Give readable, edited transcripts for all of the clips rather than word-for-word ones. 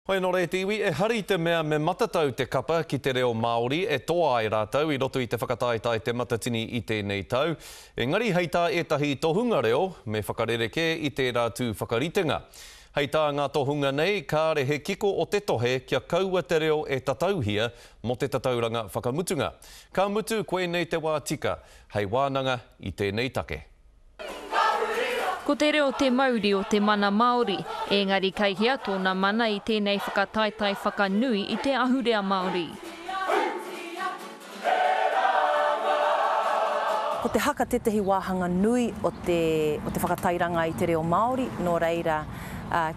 Hoi no rei tiwi, e hari te mea me matatau te kapa ki te reo Māori e toa ai rātau I roto I te whakataetai te matatini I tēnei tau. Engari hei tā etahi tohunga reo me whakarereke I te rātū whakaritenga. Hei tā ngā tohunga nei, kāre he kiko o te tohe kia kaua te reo e tatauhia mo te tatauranga whakamutunga. Ka mutu koe nei te wā tika, hei wānanga I tēnei take. Ko te reo te mauri o te mana Māori, engari kai hia tōna mana I tēnei whakataetai whakanui I te ahurea Māori. Ko te haka tetehi wāhanga nui o te whakatairanga I te reo Māori, nō reira,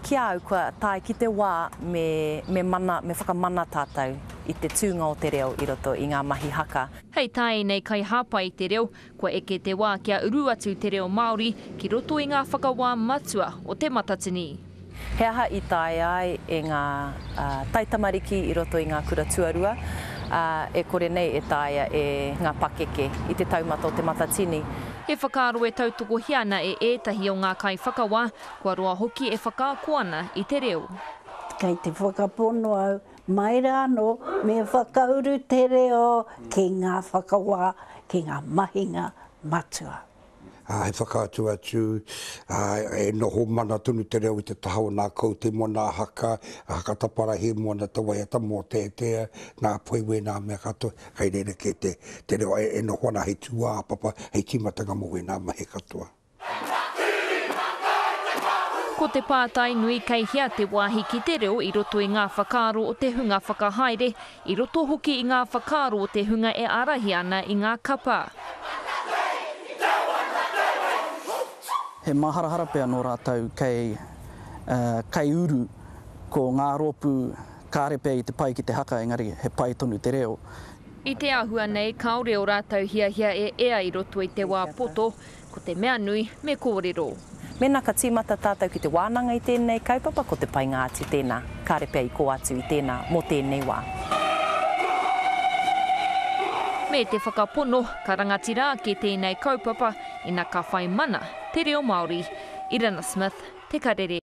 kia au kua tae ki te wā me whakamana tātou I te tūnga o te reo I roto I ngā mahi haka. Hei tae nei kai hapa I te reo, kua eke te wā kia uru atu te reo Māori ki roto I ngā whakawā matua o te matatini. He aha I tae ai e ngā taitamariki I roto I ngā kura tuarua, e kore nei e taia e ngā pakeke I te taumata o te matatini. He whakaaro e tautoko hiana e ētahi o ngā kai whakawā, kua roa hoki e whakaakoana I te reo. Kei te whakapono au, mai rāno, me whakauru te reo ki ngā whakawā, ki ngā mahinga matua. He whakaatu atu, e noho mana tunu te reo I te tahao nā kou te mona haka, haka tapara he mona te waiata mō tētea, nā poiwe nā mea katoa, hei reira ke te reo e noho ana hei tua papa, hei timatanga mo e nā mahe katoa. Ko te pātai nui kei hia te wāhi ki te reo I roto I ngā whakaaro o te hunga whakahaere, I roto hoki I ngā whakaaro o te hunga e arahi ana I ngā kapa. He maharahara pea nō rātau kei uru ko ngā ropu kāre pea I te pai ki te haka, engari he pai tonu te reo. I te āhua nei, kaore o rātau hia e ea I roto I te wā poto, ko te mea nui me kōrero. Mena ka tīmata tātou ki te wānanga I tēnei kaupapa, ko te pai ngā atu tēnā, kāre pea I ko atu I tēnā, mō tēnei wā. Me te whakapono, ka rangati rā ki tēnei kaupapa, ina ka whai mana, te reo Māori, Irana Smith, te karere.